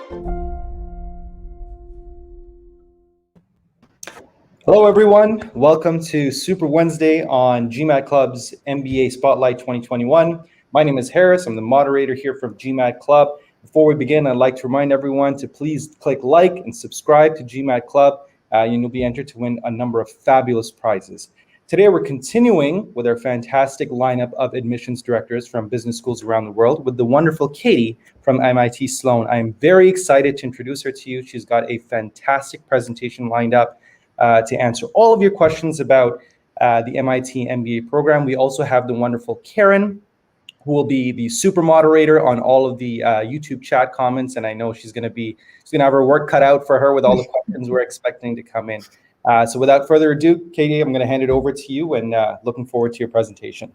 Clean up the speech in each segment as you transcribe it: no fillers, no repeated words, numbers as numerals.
Hello, everyone. Welcome to Super Wednesday on GMAT Club's MBA Spotlight 2021. My name is Harris. I'm the moderator here from GMAT Club. Before we begin, I'd like to remind everyone to please click like and subscribe to GMAT Club. You'll be entered to win a number of fabulous prizes. Today, we're continuing with our fantastic lineup of admissions directors from business schools around the world with the wonderful Katy from MIT Sloan. I am very excited to introduce her to you. She's got a fantastic presentation lined up to answer all of your questions about the MIT MBA program. We also have the wonderful Karen, who will be the super moderator on all of the YouTube chat comments, and I know she's gonna have her work cut out for her with all the questions we're expecting to come in. So without further ado, Katy, I'm gonna hand it over to you, and looking forward to your presentation.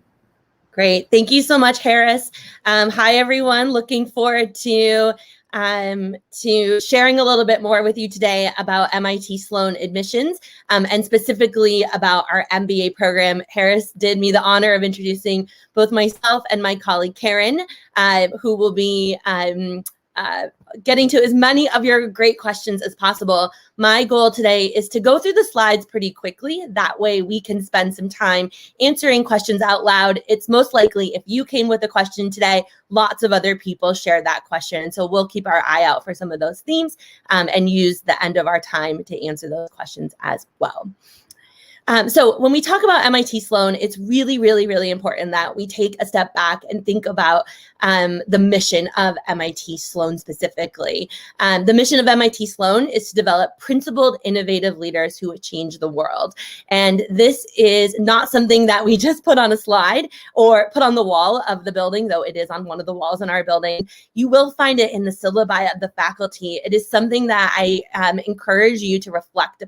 Great, thank you so much, Harris. Hi everyone, looking forward to sharing a little bit more with you today about MIT Sloan admissions and specifically about our MBA program. Harris did me the honor of introducing both myself and my colleague Karen, who will be getting to as many of your great questions as possible. My goal today is to go through the slides pretty quickly. That way we can spend some time answering questions out loud. It's most likely if you came with a question today, lots of other people share that question. And so we'll keep our eye out for some of those themes and use the end of our time to answer those questions as well. So when we talk about MIT Sloan, it's really, really, really important that we take a step back and think about the mission of MIT Sloan specifically. The mission of MIT Sloan is to develop principled, innovative leaders who would change the world. And this is not something that we just put on a slide or put on the wall of the building, though it is on one of the walls in our building. You will find it in the syllabi of the faculty. It is something that I encourage you to reflect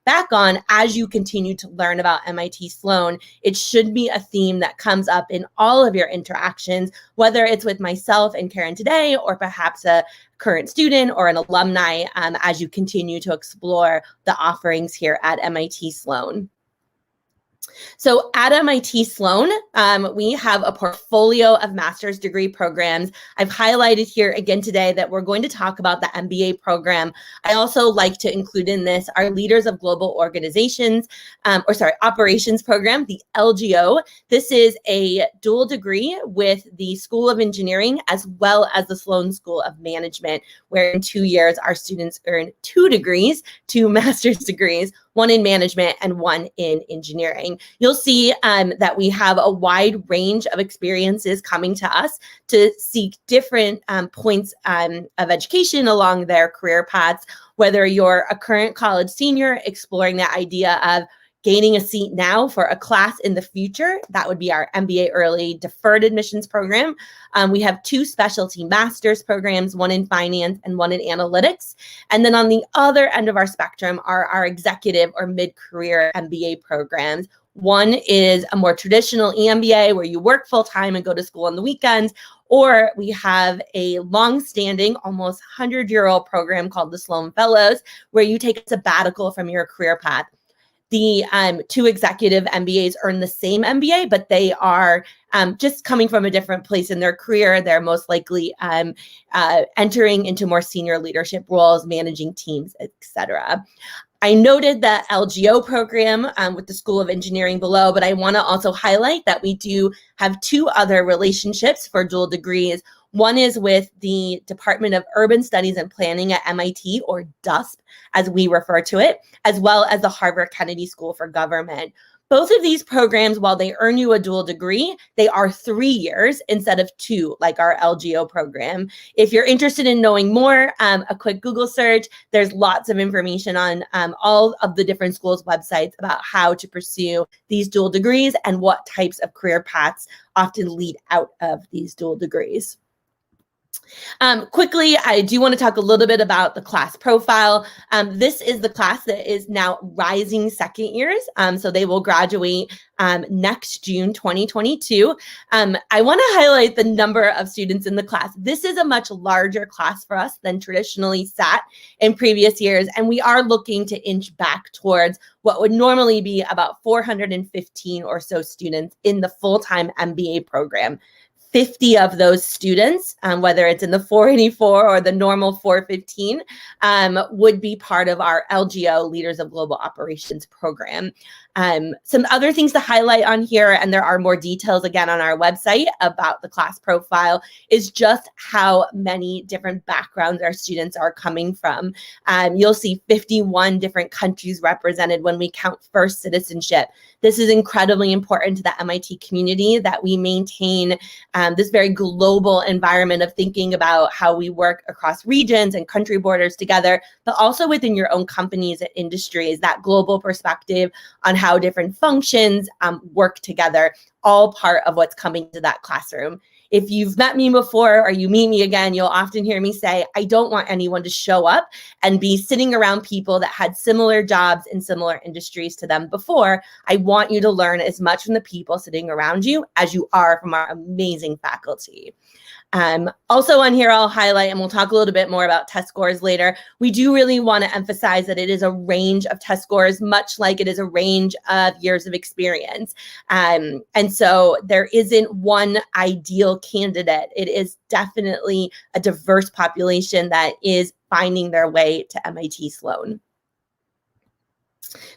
back on as you continue to learn about MIT Sloan. It should be a theme that comes up in all of your interactions, whether it's with myself and Karen today, or perhaps a current student or an alumni as you continue to explore the offerings here at MIT Sloan. So at MIT Sloan, we have a portfolio of master's degree programs. I've highlighted here again today that we're going to talk about the MBA program. I also like to include in this our Leaders of Global Organizations, Operations program, the LGO. This is a dual degree with the School of Engineering as well as the Sloan School of Management, where in 2 years our students earn 2 degrees, 2 master's degrees, one in management and one in engineering. You'll see that we have a wide range of experiences coming to us to seek different points of education along their career paths, whether you're a current college senior exploring the idea of gaining a seat now for a class in the future. That would be our MBA Early Deferred Admissions program. We have 2 specialty master's programs, one in finance and one in analytics. And then on the other end of our spectrum are our executive or mid-career MBA programs. One is a more traditional EMBA where you work full-time and go to school on the weekends, or we have a long-standing, almost 100-year-old program called the Sloan Fellows, where you take a sabbatical from your career path. The 2 executive MBAs earn the same MBA, but they are just coming from a different place in their career. They're most likely entering into more senior leadership roles, managing teams, etc. I noted the LGO program with the School of Engineering below, but I want to also highlight that we do have 2 other relationships for dual degrees. One is with the Department of Urban Studies and Planning at MIT, or DUSP, as we refer to it, as well as the Harvard Kennedy School for Government. Both of these programs, while they earn you a dual degree, they are 3 years instead of 2, like our LGO program. If you're interested in knowing more, a quick Google search, there's lots of information on all of the different schools' websites about how to pursue these dual degrees and what types of career paths often lead out of these dual degrees. Quickly, I do want to talk a little bit about the class profile. This is the class that is now rising second years. So they will graduate next June 2022. I want to highlight the number of students in the class. This is a much larger class for us than traditionally sat in previous years. And we are looking to inch back towards what would normally be about 415 or so students in the full-time MBA program. 50 of those students, whether it's in the 484 or the normal 415, would be part of our LGO Leaders of Global Operations program. Some other things to highlight on here, and there are more details again on our website about the class profile, is just how many different backgrounds our students are coming from. You'll see 51 different countries represented when we count first citizenship. This is incredibly important to the MIT community, that we maintain this very global environment of thinking about how we work across regions and country borders together, but also within your own companies and industries, that global perspective on how different functions work together, all part of what's coming to that classroom. If you've met me before or you meet me again, you'll often hear me say, I don't want anyone to show up and be sitting around people that had similar jobs in similar industries to them before. I want you to learn as much from the people sitting around you as you are from our amazing faculty. Also on here, I'll highlight, and we'll talk a little bit more about test scores later. We do really want to emphasize that it is a range of test scores, much like it is a range of years of experience. And so there isn't one ideal candidate. It is definitely a diverse population that is finding their way to MIT Sloan.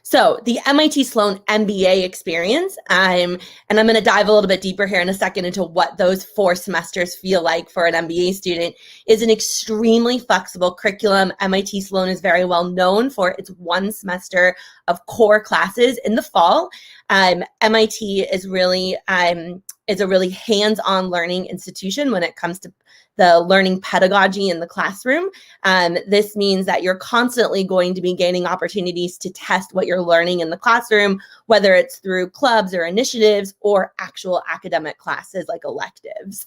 So the MIT Sloan MBA experience, and I'm going to dive a little bit deeper here in a second into what those 4 semesters feel like for an MBA student, is an extremely flexible curriculum. MIT Sloan is very well known for its 1 semester of core classes in the fall. MIT is really a really hands-on learning institution when it comes to the learning pedagogy in the classroom. This means that you're constantly going to be gaining opportunities to test what you're learning in the classroom, whether it's through clubs or initiatives or actual academic classes like electives.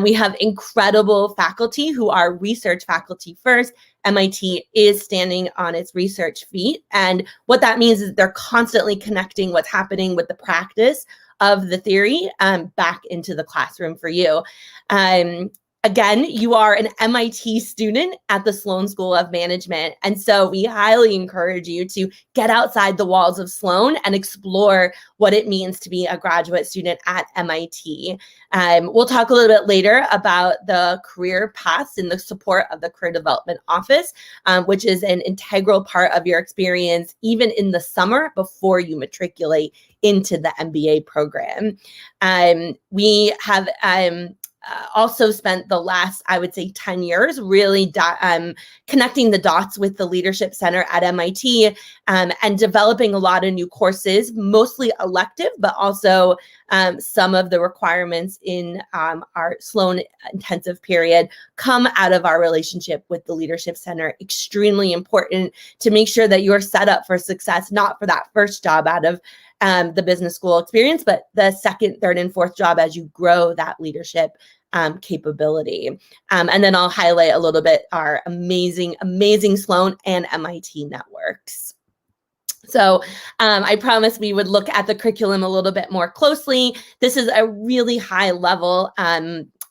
We have incredible faculty who are research faculty first. MIT is standing on its research feet. And what that means is they're constantly connecting what's happening with the practice of the theory back into the classroom for you. Again, you are an MIT student at the Sloan School of Management. And so we highly encourage you to get outside the walls of Sloan and explore what it means to be a graduate student at MIT. We'll talk a little bit later about the career paths and the support of the Career Development Office, which is an integral part of your experience, even in the summer before you matriculate into the MBA program. We have also spent the last, I would say, 10 years really connecting the dots with the Leadership Center at MIT and developing a lot of new courses, mostly elective, but also some of the requirements in our Sloan intensive period come out of our relationship with the Leadership Center. Extremely important to make sure that you're set up for success, not for that first job out of the business school experience, but the second, third, and fourth job as you grow that leadership capability. And then I'll highlight a little bit our amazing Sloan and MIT networks. So I promised we would look at the curriculum a little bit more closely. This is a really high level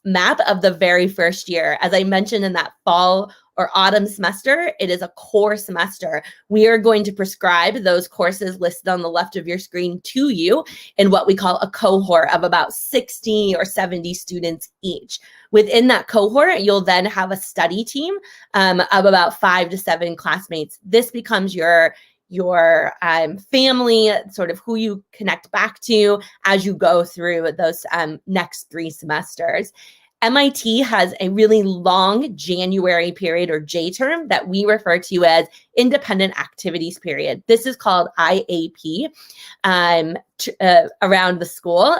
map of the very first year. As I mentioned in that fall or autumn semester, it is a core semester. We are going to prescribe those courses listed on the left of your screen to you in what we call a cohort of about 60 or 70 students each. Within that cohort, you'll then have a study team of about 5 to 7 classmates. This becomes your family, sort of who you connect back to as you go through those next 3 semesters. MIT has a really long January period, or J term, that we refer to as Independent Activities Period. This is called IAP around the school.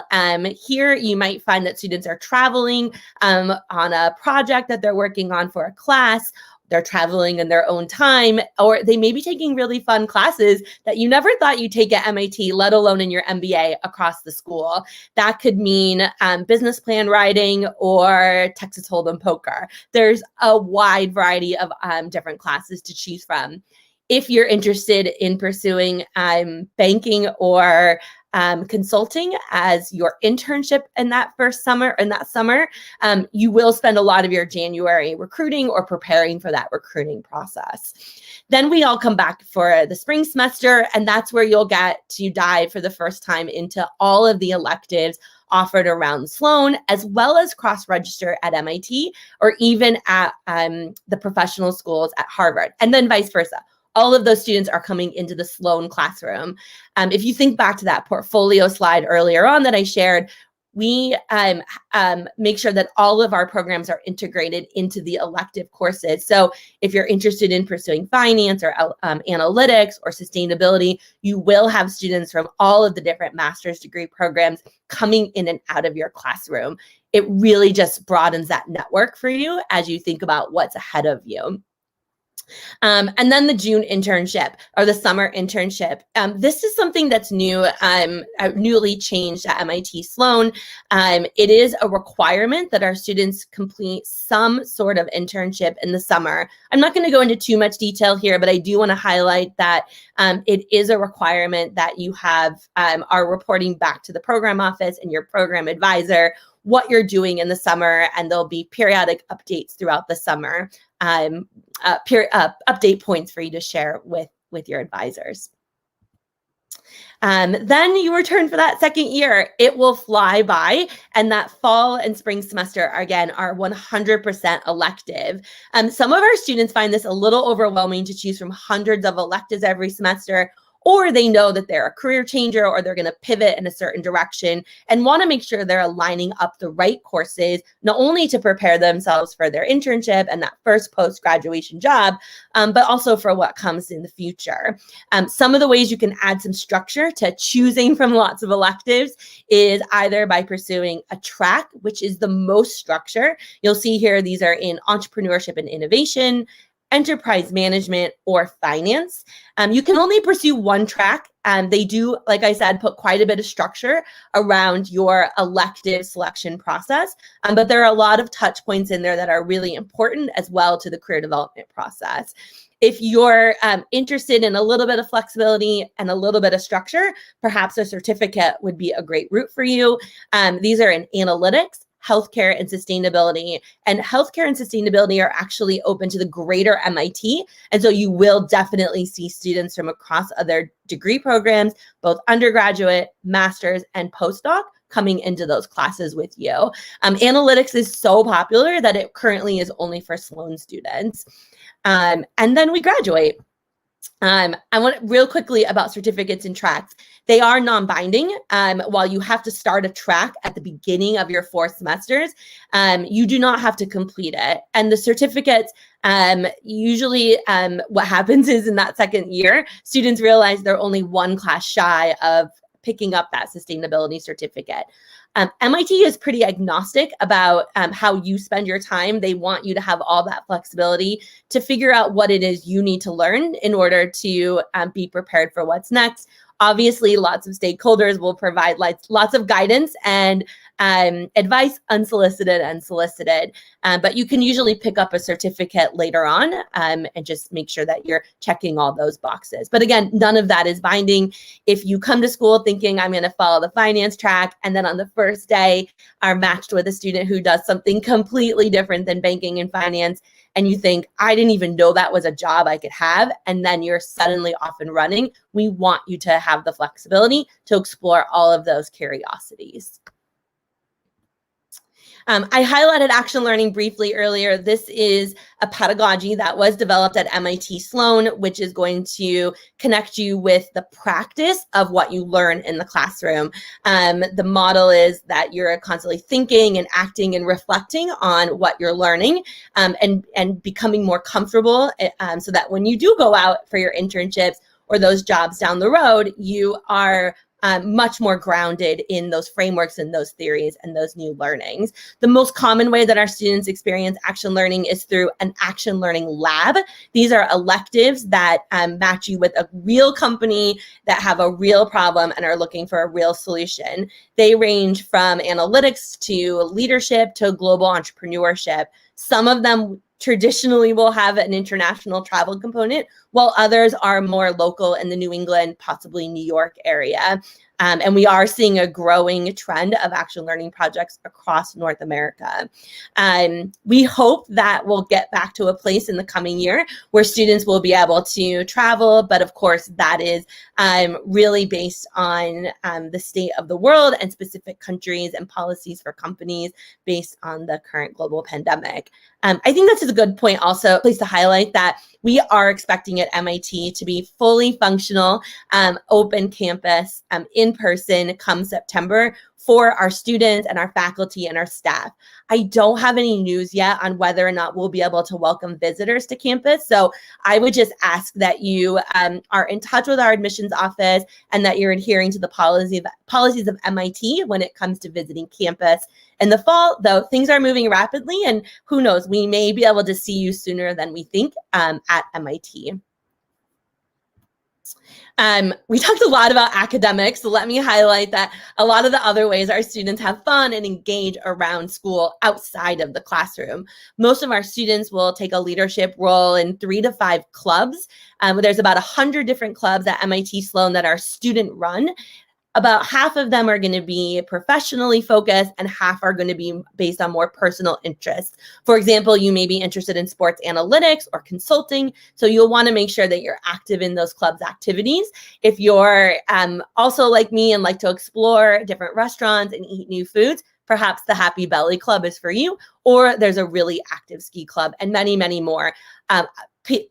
Here you might find that students are traveling on a project that they're working on for a class. They're traveling in their own time, or they may be taking really fun classes that you never thought you'd take at MIT, let alone in your MBA across the school. That could mean business plan writing or Texas Hold'em poker. There's a wide variety of different classes to choose from. If you're interested in pursuing banking or consulting as your internship in that summer, you will spend a lot of your January recruiting or preparing for that recruiting process. Then we all come back for the spring semester, and that's where you'll get to dive for the first time into all of the electives, offered around Sloan, as well as cross-register at MIT or even at the professional schools at Harvard, and then vice versa. All of those students are coming into the Sloan classroom. If you think back to that portfolio slide earlier on that I shared, we make sure that all of our programs are integrated into the elective courses. So if you're interested in pursuing finance or analytics or sustainability, you will have students from all of the different master's degree programs coming in and out of your classroom. It really just broadens that network for you as you think about what's ahead of you. And then the June internship or the summer internship. This is something that's new, newly changed at MIT Sloan. It is a requirement that our students complete some sort of internship in the summer. I'm not going to go into too much detail here, but I do want to highlight that it is a requirement that you have are reporting back to the program office and your program advisor what you're doing in the summer, and there'll be periodic updates throughout the summer, update points for you to share with your advisors. Then you return for that second year. It will fly by, and that fall and spring semester, again, are 100% elective. Some of our students find this a little overwhelming to choose from hundreds of electives every semester, or they know that they're a career changer or they're going to pivot in a certain direction and want to make sure they're aligning up the right courses, not only to prepare themselves for their internship and that first post-graduation job, but also for what comes in the future. Some of the ways you can add some structure to choosing from lots of electives is either by pursuing a track, which is the most structure. You'll see here, these are in entrepreneurship and innovation, enterprise management, or finance. You can only pursue one track. They do, like I said, put quite a bit of structure around your elective selection process, but there are a lot of touch points in there that are really important as well to the career development process. If you're interested in a little bit of flexibility and a little bit of structure, perhaps a certificate would be a great route for you. These are in analytics, healthcare, and sustainability. And healthcare and sustainability are actually open to the greater MIT. And so you will definitely see students from across other degree programs, both undergraduate, master's, and postdoc, coming into those classes with you. Analytics is so popular that it currently is only for Sloan students. And then we graduate. I want real quickly about certificates and tracks. They are non-binding. While you have to start a track at the beginning of your 4 semesters, you do not have to complete it. And the certificates, usually what happens is in that second year, students realize they're only one class shy of picking up that sustainability certificate. MIT is pretty agnostic about how you spend your time. They want you to have all that flexibility to figure out what it is you need to learn in order to be prepared for what's next. Obviously, lots of stakeholders will provide lots of guidance and advice, unsolicited and solicited. But you can usually pick up a certificate later on and just make sure that you're checking all those boxes. But again, none of that is binding. If you come to school thinking I'm going to follow the finance track, and then on the first day are matched with a student who does something completely different than banking and finance, and you think, I didn't even know that was a job I could have, and then you're suddenly off and running, we want you to have the flexibility to explore all of those curiosities. I highlighted action learning briefly earlier. This is a pedagogy that was developed at MIT Sloan, which is going to connect you with the practice of what you learn in the classroom. The model is that you're constantly thinking and acting and reflecting on what you're learning, and becoming more comfortable so that when you do go out for your internships or those jobs down the road, you are much more grounded in those frameworks and those theories and those new learnings. The most common way that our students experience action learning is through an action learning lab. These are electives that match you with a real company that have a real problem and are looking for a real solution. They range from analytics to leadership to global entrepreneurship. Some of them traditionally will have an international travel component, while others are more local in the New England, possibly New York area. And we are seeing a growing trend of action learning projects across North America. We hope that we'll get back to a place in the coming year where students will be able to travel, but of course that is really based on the state of the world and specific countries and policies for companies based on the current global pandemic. I think that's a good point also, place to highlight that we are expecting at MIT to be fully functional, open campus, in person come September for our students and our faculty and our staff. I don't have any news yet on whether or not we'll be able to welcome visitors to campus. So I would just ask that you are in touch with our admissions office and that you're adhering to the policies of MIT when it comes to visiting campus. In the fall, though, things are moving rapidly, and who knows, we may be able to see you sooner than we think at MIT. We talked a lot about academics, so let me highlight that a lot of the other ways our students have fun and engage around school outside of the classroom. Most of our students will take a leadership role in 3 to 5 clubs. There's about 100 different clubs at MIT Sloan that are student run. About half of them are going to be professionally focused and half are going to be based on more personal interests. For example, you may be interested in sports analytics or consulting, so you'll want to make sure that you're active in those clubs' activities. If you're also like me and like to explore different restaurants and eat new foods, perhaps the Happy Belly Club is for you, or there's a really active ski club and many, many more.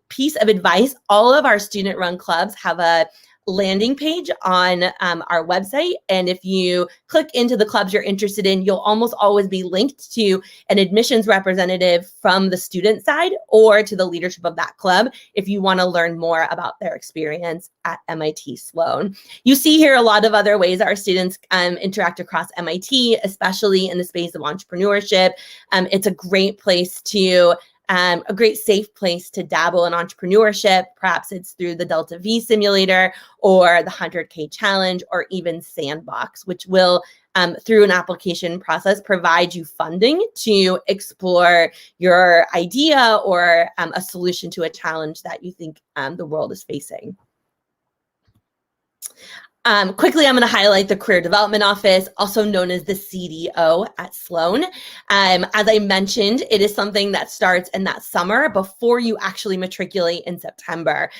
Piece of advice, all of our student-run clubs have a landing page on our website. And if you click into the clubs you're interested in, you'll almost always be linked to an admissions representative from the student side or to the leadership of that club if you want to learn more about their experience at MIT Sloan. You see here a lot of other ways our students interact across MIT, especially in the space of entrepreneurship. It's a great place to a great safe place to dabble in entrepreneurship. Perhaps it's through the Delta V simulator or the 100K challenge or even Sandbox, which will, through an application process, provide you funding to explore your idea or a solution to a challenge that you think the world is facing. Quickly, I'm going to highlight the Career Development Office, also known as the CDO at Sloan. As I mentioned, it is something that starts in that summer before you actually matriculate in September.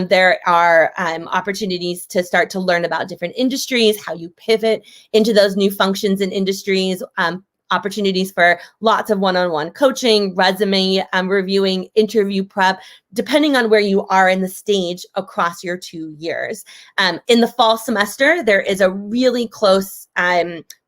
There are opportunities to start to learn about different industries, how you pivot into those new functions and industries, opportunities for lots of one-on-one coaching, resume reviewing, interview prep, depending on where you are in the stage across your 2 years. In the fall semester, there is a really close,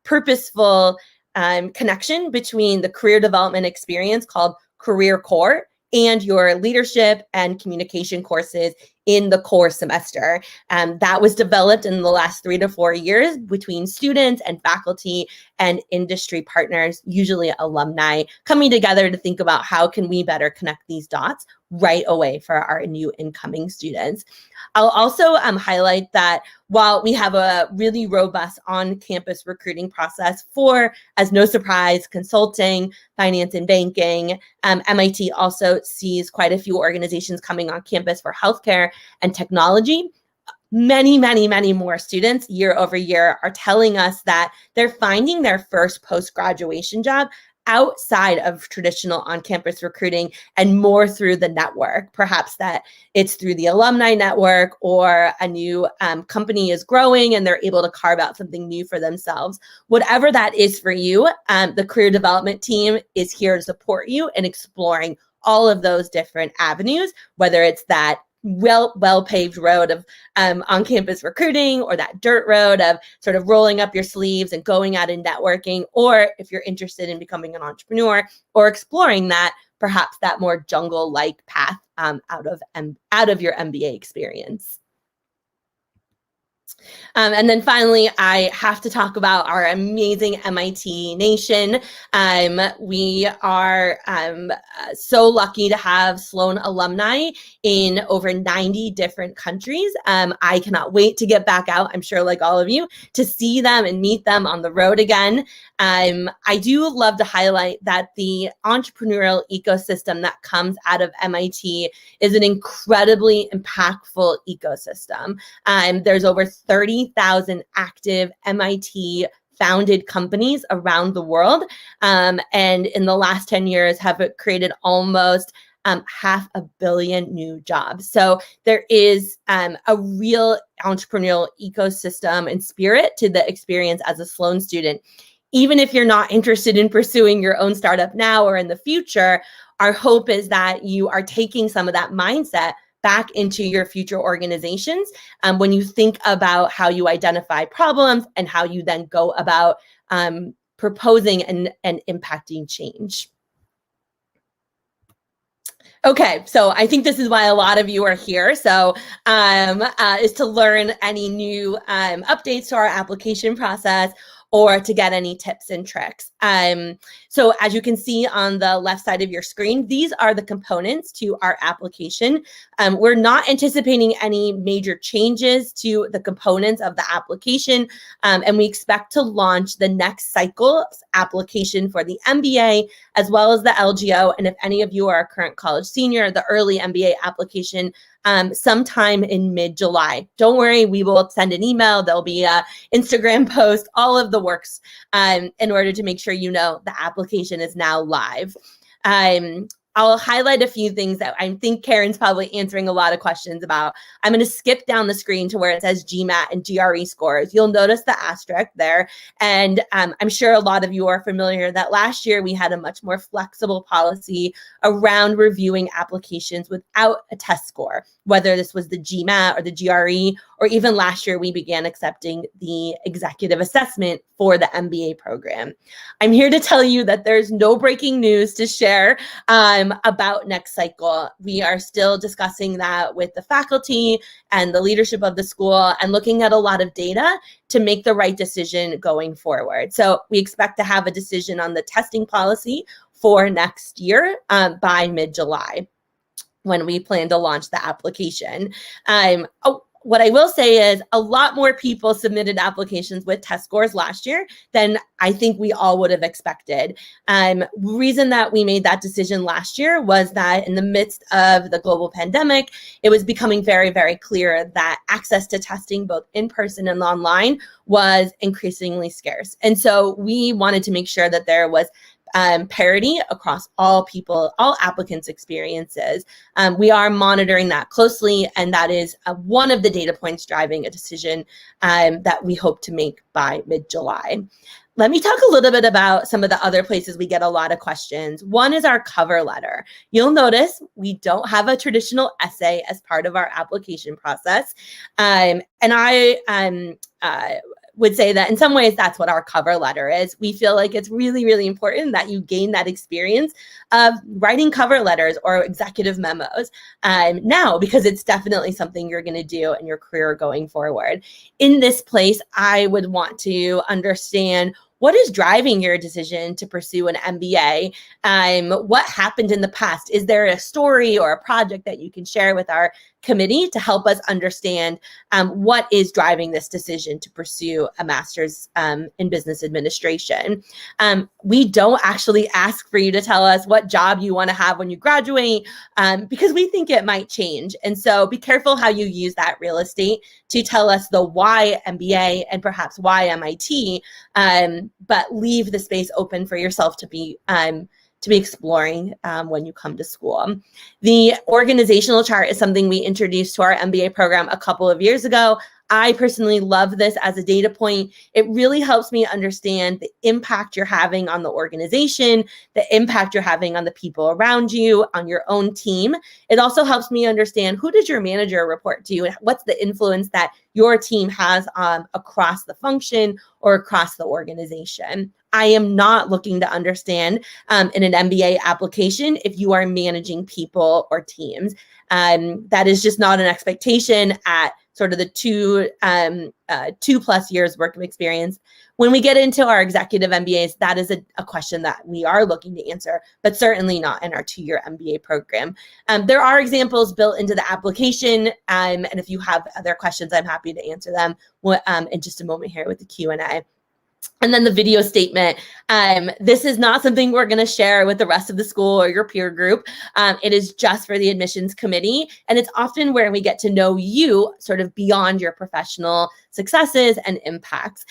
purposeful connection between the career development experience called Career Core and your leadership and communication courses in the core semester. That was developed in the last 3 to 4 years between students and faculty and industry partners, usually alumni, coming together to think about how can we better connect these dots right away for our new incoming students. I'll also highlight that while we have a really robust on-campus recruiting process for, as no surprise, consulting, finance and banking, MIT also sees quite a few organizations coming on campus for healthcare and technology. Many, many, many more students year over year are telling us that they're finding their first post-graduation job outside of traditional on-campus recruiting and more through the network. Perhaps that it's through the alumni network or a new company is growing and they're able to carve out something new for themselves. Whatever that is for you, the career development team is here to support you in exploring all of those different avenues, whether it's that well-paved road of on-campus recruiting or that dirt road of sort of rolling up your sleeves and going out and networking, or if you're interested in becoming an entrepreneur or exploring that, perhaps that more jungle-like path out of your MBA experience. And then finally, I have to talk about our amazing MIT Nation. We are so lucky to have Sloan alumni in over 90 different countries. I cannot wait to get back out, I'm sure like all of you, to see them and meet them on the road again. I do love to highlight that the entrepreneurial ecosystem that comes out of MIT is an incredibly impactful ecosystem. There's over 30,000 active MIT founded companies around the world. And in the last 10 years have created almost 500 million new jobs. So there is a real entrepreneurial ecosystem and spirit to the experience as a Sloan student. Even if you're not interested in pursuing your own startup now or in the future, our hope is that you are taking some of that mindset back into your future organizations when you think about how you identify problems and how you then go about proposing and impacting change. Okay, so I think this is why a lot of you are here. So is to learn any new updates to our application process or to get any tips and tricks. So as you can see on the left side of your screen, these are the components to our application. We're not anticipating any major changes to the components of the application, and we expect to launch the next cycle application for the MBA as well as the LGO. And if any of you are a current college senior, the early MBA application sometime in mid-July. Don't worry, we will send an email. There'll be an Instagram post, all of the works in order to make sure you know the application is now live. I'll highlight a few things that I think Karen's probably answering a lot of questions about. I'm going to skip down the screen to where it says GMAT and GRE scores. You'll notice the asterisk there. And I'm sure a lot of you are familiar that last year we had a much more flexible policy around reviewing applications without a test score, whether this was the GMAT or the GRE, or even last year we began accepting the executive assessment for the MBA program. I'm here to tell you that there's no breaking news to share about next cycle. We are still discussing that with the faculty and the leadership of the school and looking at a lot of data to make the right decision going forward. So we expect to have a decision on the testing policy for next year by mid-July, when we plan to launch the application. What I will say is a lot more people submitted applications with test scores last year than I think we all would have expected. Reason that we made that decision last year was that in the midst of the global pandemic, it was becoming very, very clear that access to testing, both in person and online, was increasingly scarce. And so we wanted to make sure that there was parity across all people, all applicants' experiences. We are monitoring that closely, and that is one of the data points driving a decision that we hope to make by mid-July. Let me talk a little bit about some of the other places we get a lot of questions. One is our cover letter. You'll notice we don't have a traditional essay as part of our application process. And I would say that in some ways that's what our cover letter is. We feel like it's really, really important that you gain that experience of writing cover letters or executive memos now, because it's definitely something you're going to do in your career going forward. In this place, I would want to understand what is driving your decision to pursue an MBA? What happened in the past? Is there a story or a project that you can share with our committee to help us understand what is driving this decision to pursue a master's in business administration? We don't actually ask for you to tell us what job you want to have when you graduate because we think it might change. And so be careful how you use that real estate to tell us the why MBA and perhaps why MIT, but leave the space open for yourself to be exploring when you come to school. The organizational chart is something we introduced to our MBA program a couple of years ago. I personally love this as a data point. It really helps me understand the impact you're having on the organization, the impact you're having on the people around you, on your own team. It also helps me understand who does your manager report to and what's the influence that your team has across the function or across the organization. I am not looking to understand in an MBA application if you are managing people or teams. That is just not an expectation at sort of the 2+ years work of experience. When we get into our executive MBAs, that is a question that we are looking to answer, but certainly not in our 2-year MBA program. There are examples built into the application, and if you have other questions, I'm happy to answer them in just a moment here with the Q&A. And then the video statement. This is not something we're going to share with the rest of the school or your peer group. It is just for the admissions committee. And it's often where we get to know you sort of beyond your professional successes and impacts.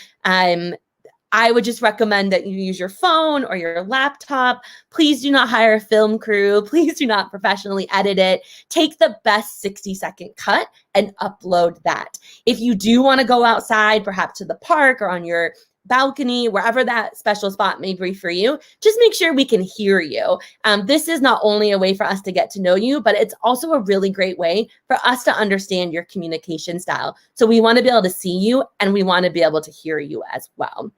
I would just recommend that you use your phone or your laptop. Please do not hire a film crew. Please do not professionally edit it. Take the best 60-second cut and upload that. If you do want to go outside, perhaps to the park or on your balcony, wherever that special spot may be for you, just make sure we can hear you. This is not only a way for us to get to know you, but it's also a really great way for us to understand your communication style. So we want to be able to see you and we want to be able to hear you as well.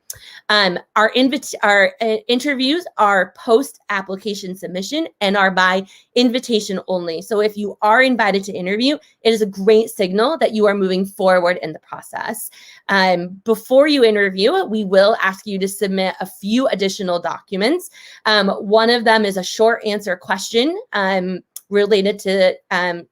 Our interviews are post-application submission and are by invitation only. So if you are invited to interview, it is a great signal that you are moving forward in the process. Before you interview, we will ask you to submit a few additional documents. One of them is a short answer question related to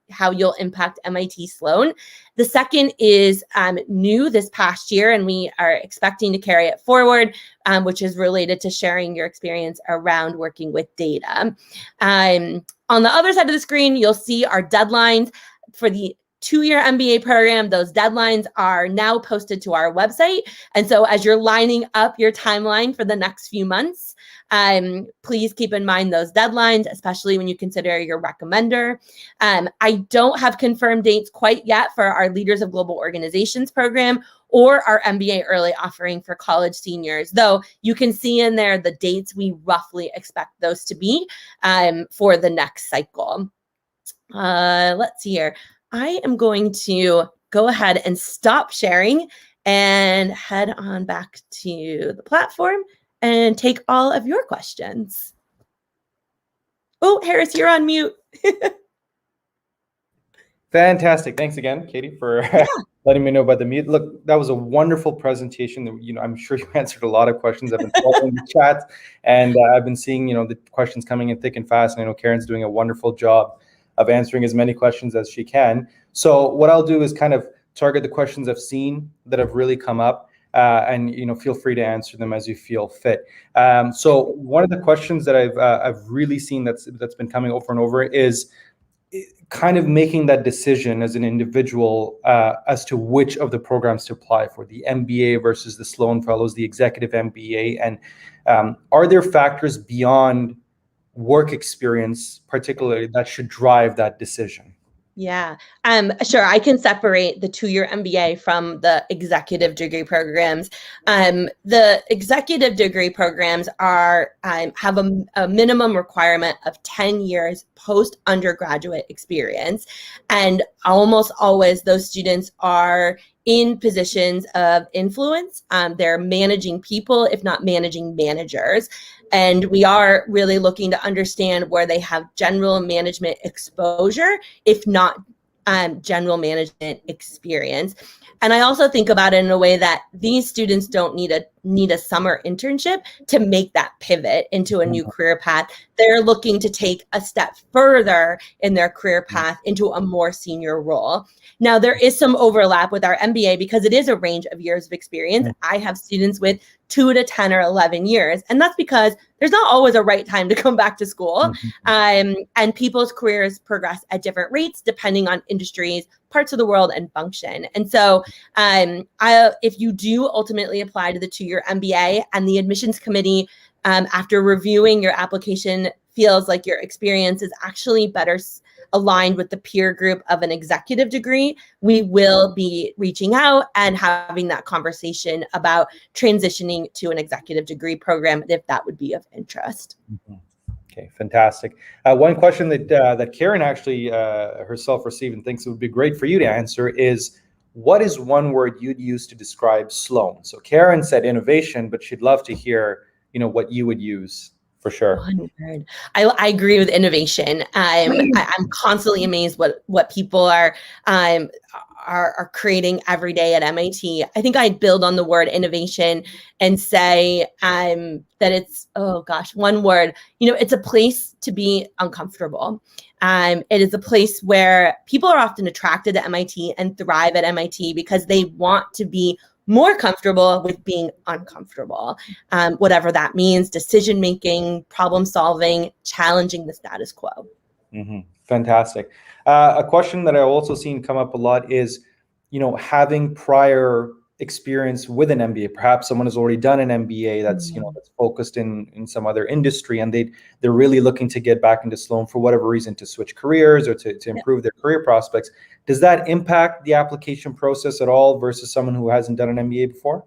how you'll impact MIT Sloan. The second is new this past year, and we are expecting to carry it forward, which is related to sharing your experience around working with data. On the other side of the screen, you'll see our deadlines for the two-year MBA program. Those deadlines are now posted to our website. And so as you're lining up your timeline for the next few months, please keep in mind those deadlines, especially when you consider your recommender. I don't have confirmed dates quite yet for our Leaders of Global Organizations program or our MBA early offering for college seniors, though you can see in there the dates we roughly expect those to be for the next cycle. Let's see here. I am going to go ahead and stop sharing and head on back to the platform and take all of your questions. Oh, Harris, you're on mute. Fantastic. Thanks again, Katie, for letting me know about the mute. Look, that was a wonderful presentation. I'm sure you answered a lot of questions. I've been following the chat, and I've been seeing, the questions coming in thick and fast. And I know Karen's doing a wonderful job of answering as many questions as she can. So what I'll do is kind of target the questions I've seen that have really come up, and feel free to answer them as you feel fit. So one of the questions that I've really seen that's been coming over and over is kind of making that decision as an individual as to which of the programs to apply for, the MBA versus the Sloan Fellows, the Executive MBA, and are there factors beyond work experience, particularly, that should drive that decision? Yeah, sure. I can separate the two-year MBA from the executive degree programs. The executive degree programs are have a minimum requirement of 10 years post-undergraduate experience. And almost always those students are in positions of influence. They're managing people, if not managing managers. And we are really looking to understand where they have general management exposure, if not general management experience. And I also think about it in a way that these students don't need a summer internship to make that pivot into a new career path. They're looking to take a step further in their career path into a more senior role. Now, there is some overlap with our MBA because it is a range of years of experience. I have students with 2 to 10 or 11 years, and that's because there's not always a right time to come back to school. And people's careers progress at different rates depending on industries, parts of the world, and function. And so if you do ultimately apply to the two-year MBA and the admissions committee, after reviewing your application, feels like your experience is actually better aligned with the peer group of an executive degree, we will be reaching out and having that conversation about transitioning to an executive degree program if that would be of interest. Okay, fantastic. One question that Karen actually herself received and thinks it would be great for you to answer is, what is one word you'd use to describe Sloan? So Karen said innovation, but she'd love to hear, what you would use. For sure. One word. I agree with innovation. I'm constantly amazed what people are creating every day at MIT. I think I'd build on the word innovation and say that it's, one word. It's a place to be uncomfortable. It is a place where people are often attracted to MIT and thrive at MIT because they want to be more comfortable with being uncomfortable, whatever that means, decision making, problem solving, challenging the status quo. Fantastic. A question that I've also seen come up a lot is, having prior experience with an MBA. Perhaps someone has already done an MBA that's that's focused in some other industry, and they're really looking to get back into Sloan for whatever reason, to switch careers or to improve their career prospects. Does that impact the application process at all versus someone who hasn't done an MBA before?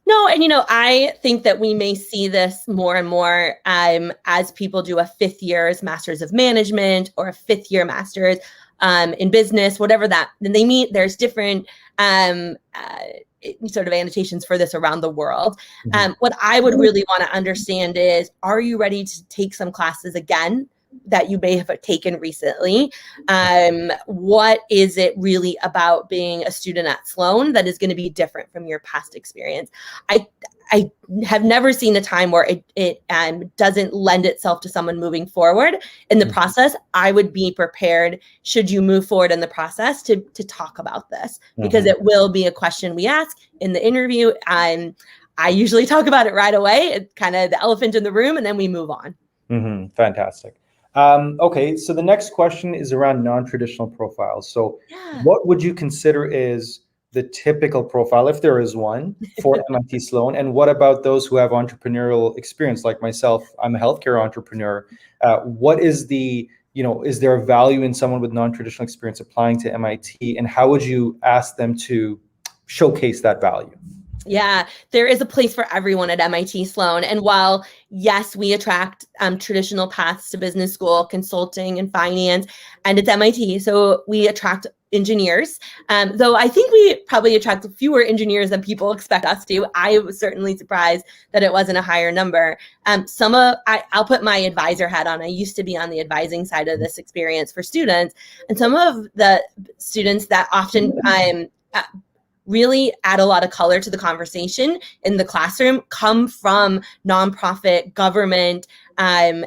No, and I think that we may see this more and more as people do a 5th year's Master's of Management or a 5th year Master's in business, whatever that. Then they meet. There's different sort of annotations for this around the world. What I would really want to understand is, are you ready to take some classes again that you may have taken recently? What is it really about being a student at Sloan that is going to be different from your past experience? I have never seen a time where it doesn't lend itself to someone moving forward in the process. I would be prepared, should you move forward in the process, to talk about this, because it will be a question we ask in the interview. I usually talk about it right away. It's kind of the elephant in the room, and then we move on. Fantastic. Okay, so the next question is around non-traditional profiles. So what would you consider is the typical profile, if there is one, for MIT Sloan? And what about those who have entrepreneurial experience, like myself? I'm a healthcare entrepreneur. What is is there a value in someone with non-traditional experience applying to MIT? And how would you ask them to showcase that value? Yeah, there is a place for everyone at MIT Sloan. And while, yes, we attract traditional paths to business school, consulting, and finance, and it's MIT, so we attract engineers, though I think we probably attract fewer engineers than people expect us to. I was certainly surprised that it wasn't a higher number. I'll put my advisor hat on. I used to be on the advising side of this experience for students, and some of the students that often really add a lot of color to the conversation in the classroom come from nonprofit, government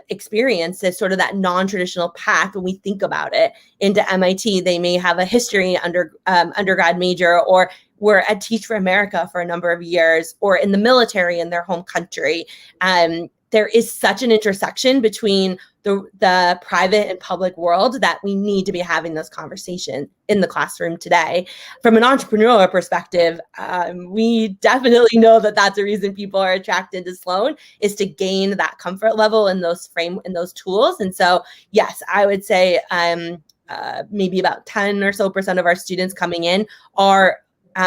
experiences, sort of that non-traditional path. When we think about it, into MIT, they may have a history undergrad major, or were at Teach for America for a number of years, or in the military in their home country. There is such an intersection between the private and public world that we need to be having this conversation in the classroom today. From an entrepreneurial perspective, we definitely know that that's a reason people are attracted to Sloan, is to gain that comfort level in those tools. And so, yes, I would say maybe about 10% or so of our students coming in are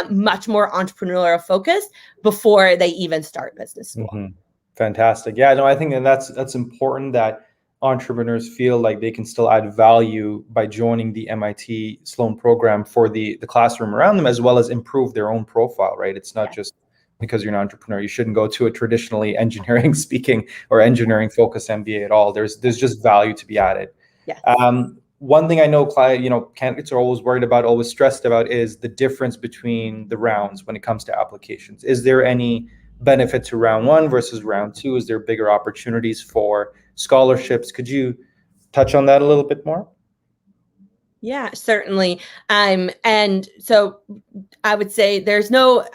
much more entrepreneurial focused before they even start business school. Fantastic. Yeah, no, I think that's important, that entrepreneurs feel like they can still add value by joining the MIT Sloan program for the classroom around them, as well as improve their own profile, right? It's not just because you're an entrepreneur, you shouldn't go to a traditionally engineering speaking or engineering focused MBA at all. There's just value to be added. Yes. One thing I know, candidates are always worried about, always stressed about, is the difference between the rounds when it comes to applications. Is there any benefit to round 1 versus round 2? Is there bigger opportunities for scholarships? Could you touch on that a little bit more? Yeah, certainly. And so I would say there's no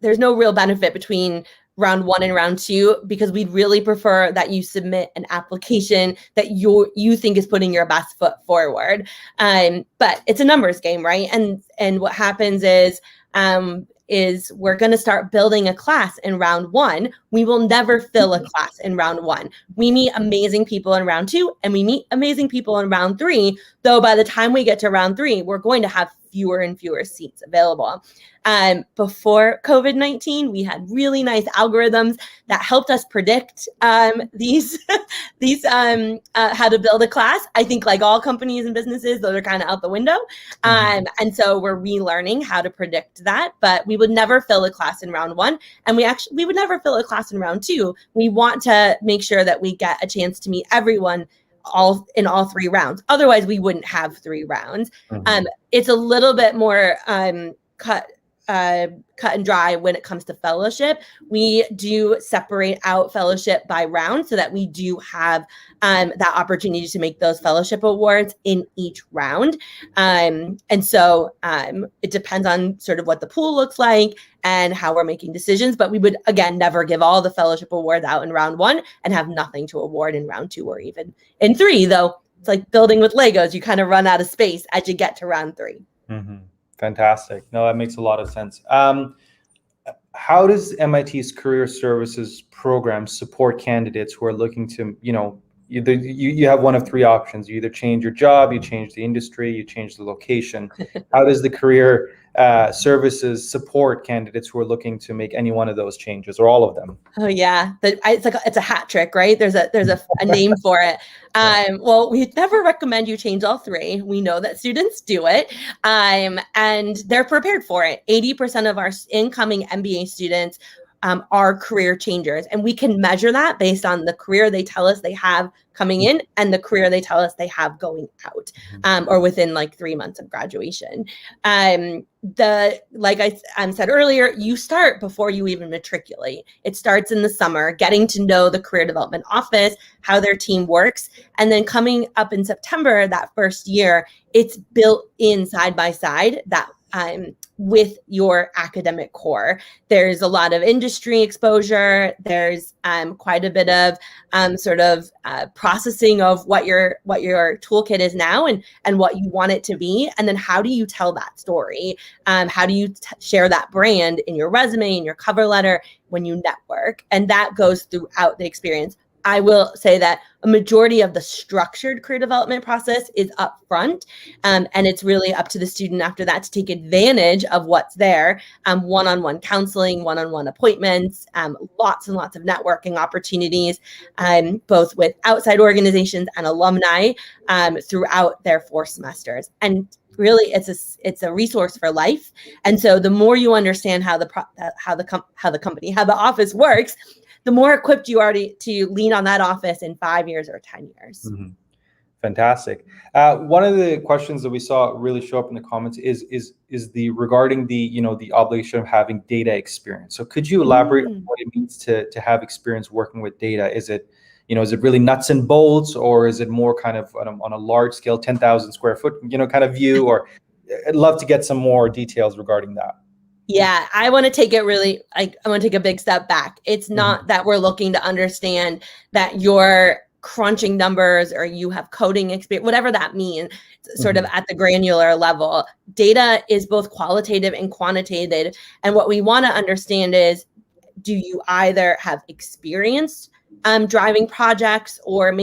real benefit between round 1 and round 2, because we'd really prefer that you submit an application that you think is putting your best foot forward. But it's a numbers game, right? And what happens is we're going to start building a class in round 1. We will never fill a class in round 1. We meet amazing people in round 2, and we meet amazing people in round 3, though by the time we get to round 3, we're going to have fewer and fewer seats available. Before COVID-19, we had really nice algorithms that helped us predict these how to build a class. I think, like all companies and businesses, those are kind of out the window. And so we're relearning how to predict that, but we would never fill a class in round 1. And we would never fill a class in round 2. We want to make sure that we get a chance to meet everyone in all 3 rounds. Otherwise, we wouldn't have 3 rounds. It's a little bit more cut and dry when it comes to fellowship. We do separate out fellowship by round so that we do have that opportunity to make those fellowship awards in each round. And so it depends on sort of what the pool looks like and how we're making decisions. But we would, again, never give all the fellowship awards out in round 1 and have nothing to award in round 2 or even in 3, though it's like building with Legos. You kind of run out of space as you get to round 3. Mm-hmm. Fantastic. No, that makes a lot of sense. How does MIT's Career Services program support candidates who are looking to, you have one of 3 options. You either change your job, you change the industry, you change the location. How does the Career Services support candidates who are looking to make any one of those changes or all of them? Oh yeah, it's a hat trick, right? There's a name for it. Well, we never recommend you change all 3. We know that students do it, and they're prepared for it. 80% of our incoming MBA students are career changers, and we can measure that based on the career they tell us they have coming in and the career they tell us they have going out, or within like 3 months of graduation. Like I said earlier, you start before you even matriculate. It starts in the summer, getting to know the career development office, how their team works, and then coming up in September, that first year, it's built in side by side that with your academic core. There's a lot of industry exposure. There's quite a bit of processing of what your toolkit is now and what you want it to be. And then how do you tell that story? How do you share that brand in your resume, in your cover letter, when you network? And that goes throughout the experience. I will say that a majority of the structured career development process is up front, and it's really up to the student after that to take advantage of what's there. One-on-one counseling, one-on-one appointments, lots and lots of networking opportunities, both with outside organizations and alumni throughout their 4 semesters. And really, it's a resource for life. And so the more you understand how the office works, the more equipped you are to lean on that office in 5 years or 10 years. Mm-hmm. Fantastic. One of the questions that we saw really show up in the comments is regarding the obligation of having data experience. So could you elaborate on what it means to have experience working with data? Is it really nuts and bolts, or is it more kind of on a large scale, 10,000 square foot, kind of view? Or I'd love to get some more details regarding that. Yeah, I want to take it I want to take a big step back. It's not that we're looking to understand that you're crunching numbers or you have coding experience, whatever that means, sort of at the granular level. Data is both qualitative and quantitative. And what we want to understand is, do you either have experience driving projects or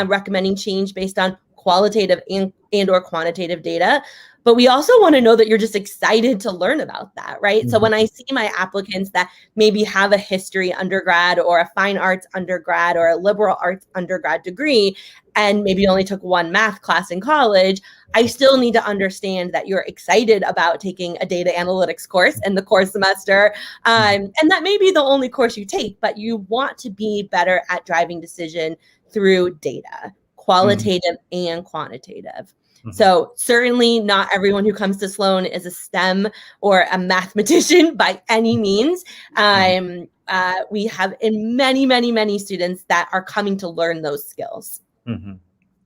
recommending change based on qualitative and or quantitative data? But we also want to know that you're just excited to learn about that, right? Mm-hmm. So when I see my applicants that maybe have a history undergrad or a fine arts undergrad or a liberal arts undergrad degree, and maybe only took 1 math class in college, I still need to understand that you're excited about taking a data analytics course in the core semester. And that may be the only course you take, but you want to be better at driving decision through data, qualitative and quantitative. So certainly not everyone who comes to Sloan is a STEM or a mathematician by any means. We have many students that are coming to learn those skills. Mm-hmm.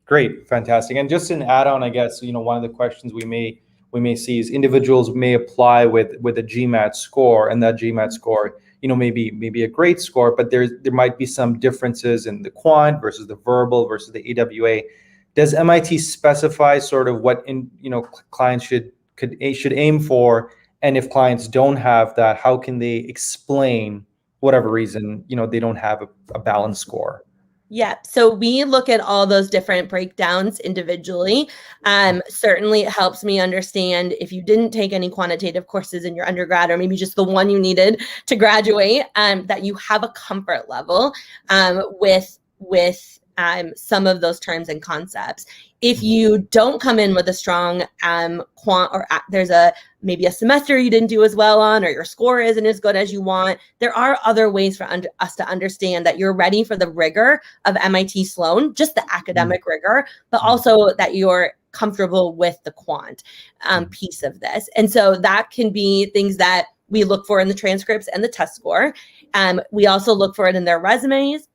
Great, fantastic. And just an add-on, I guess, one of the questions we may see is individuals may apply with a GMAT score, and that GMAT score, maybe a great score, but there might be some differences in the quant versus the verbal versus the AWA. Does MIT specify sort of what clients should aim for? And if clients don't have that, how can they explain whatever reason they don't have a balanced score? Yeah, so we look at all those different breakdowns individually. Certainly it helps me understand if you didn't take any quantitative courses in your undergrad, or maybe just the one you needed to graduate, that you have a comfort level with some of those terms and concepts. If you don't come in with a strong quant, or there's maybe a semester you didn't do as well on, or your score isn't as good as you want, there are other ways for us to understand that you're ready for the rigor of MIT Sloan, just the academic rigor, but also that you're comfortable with the quant piece of this. And so that can be things that we look for in the transcripts and the test score. We also look for it in their resumes.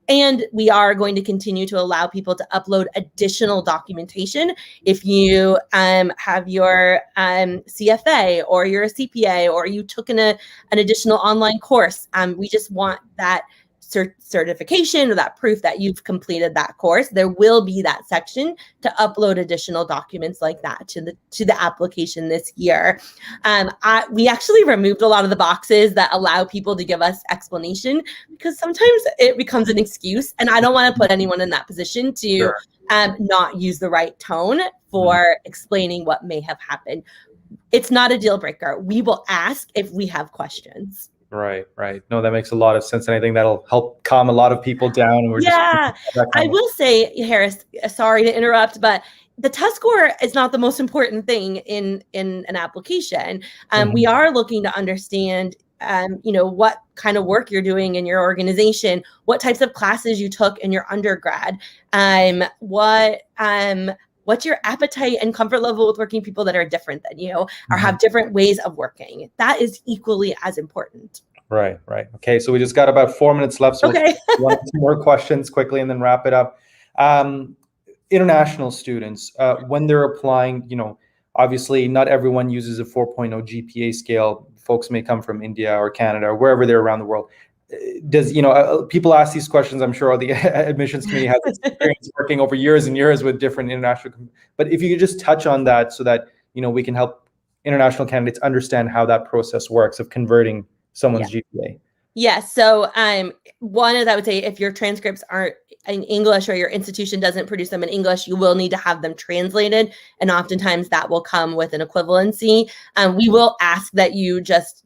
And we are going to continue to allow people to upload additional documentation. If you have your CFA or you're a CPA or you took an additional online course, we just want that certification or that proof that you've completed that course. There will be that section to upload additional documents like that to the application this year. We actually removed a lot of the boxes that allow people to give us explanation, because sometimes it becomes an excuse, and I don't want to put anyone in that position to not use the right tone for explaining what may have happened. It's not a deal breaker. We will ask if we have questions. Right. No, that makes a lot of sense. And I think that'll help calm a lot of people down. And I will say, Harris, sorry to interrupt, but the test score is not the most important thing in an application. We are looking to understand, what kind of work you're doing in your organization, what types of classes you took in your undergrad, what's your appetite and comfort level with working people that are different than you or have different ways of working. That is equally as important. Right. Okay, so we just got about 4 minutes left. So okay. One or two more questions quickly and then wrap it up. International students, when they're applying, obviously not everyone uses a 4.0 GPA scale. Folks may come from India or Canada or wherever they're around the world. Does, people ask these questions. I'm sure the admissions committee has experience working over years and years with different international, but if you could just touch on that so that, we can help international candidates understand how that process works of converting someone's GPA. Yes. So one is, I would say, if your transcripts aren't in English or your institution doesn't produce them in English, you will need to have them translated. And oftentimes that will come with an equivalency. We will ask that you just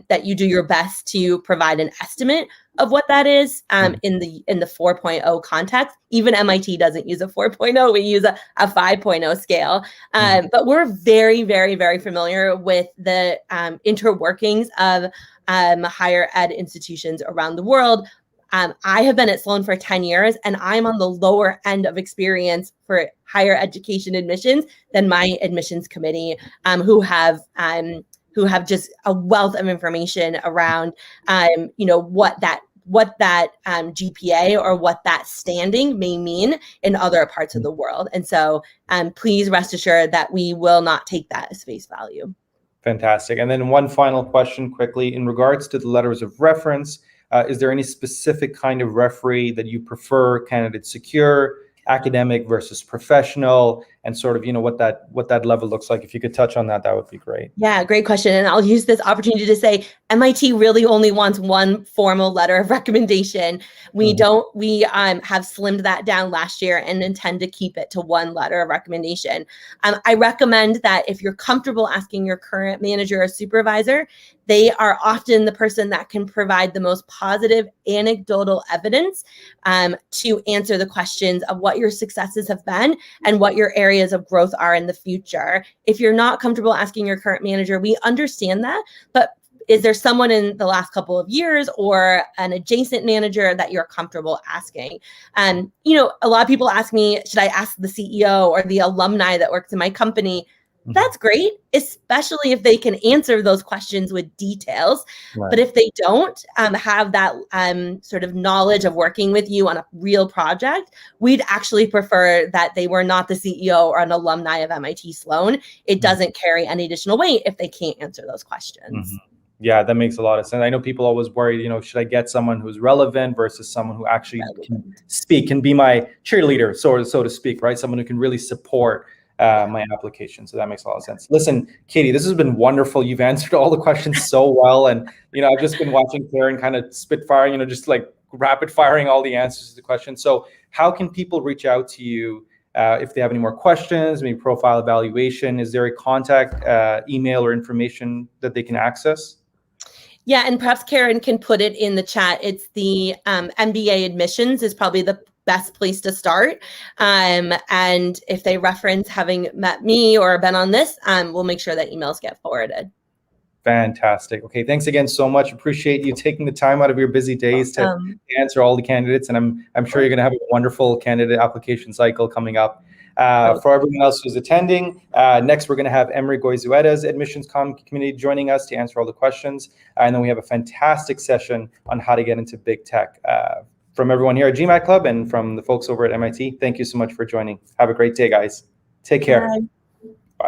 that you do your best to provide an estimate of what that is in the 4.0 context. Even MIT doesn't use a 4.0. We use a 5.0 scale. But we're very, very, very familiar with the interworkings of higher ed institutions around the world. I have been at Sloan for 10 years, and I'm on the lower end of experience for higher education admissions than my admissions committee, who have just a wealth of information around, what that GPA or what that standing may mean in other parts of the world. And so please rest assured that we will not take that as face value. Fantastic. And then one final question quickly, in regards to the letters of reference, is there any specific kind of referee that you prefer candidates secure, academic versus professional, and sort of, what that level looks like? If you could touch on that, that would be great. Yeah, great question. And I'll use this opportunity to say MIT really only wants one formal letter of recommendation. We have slimmed that down last year and intend to keep it to one letter of recommendation. I recommend that if you're comfortable asking your current manager or supervisor, they are often the person that can provide the most positive anecdotal evidence to answer the questions of what your successes have been and what your areas of growth are in the future. If you're not comfortable asking your current manager, we understand that, but is there someone in the last couple of years or an adjacent manager that you're comfortable asking? A lot of people ask me, should I ask the CEO or the alumni that works in my company? That's great, especially if they can answer those questions with details. Right. But if they don't have that sort of knowledge of working with you on a real project, we'd actually prefer that they were not the CEO or an alumni of MIT Sloan. It doesn't carry any additional weight if they can't answer those questions. Yeah, that makes a lot of sense. I know people always worry, should I get someone who's relevant versus someone who actually can speak, can be my cheerleader, so to speak, right? Someone who can really support my application. So that makes a lot of sense. Listen, Katy, this has been wonderful. You've answered all the questions so well. And, I've just been watching Karen kind of spitfiring, just like rapid firing all the answers to the questions. So how can people reach out to you if they have any more questions, maybe profile evaluation? Is there a contact email or information that they can access? Yeah, and perhaps Karen can put it in the chat. It's the MBA admissions is probably the best place to start. And if they reference having met me or been on this, we'll make sure that emails get forwarded. Fantastic. Okay, thanks again so much. Appreciate you taking the time out of your busy days to answer all the candidates, and I'm sure you're going to have a wonderful candidate application cycle coming up. For everyone else who's attending, next we're going to have Emery Goizueta's Admissions Committee joining us to answer all the questions, and then we have a fantastic session on how to get into big tech. From everyone here at GMAT Club and from the folks over at MIT, thank you so much for joining. Have a great day, guys. Take care. Bye.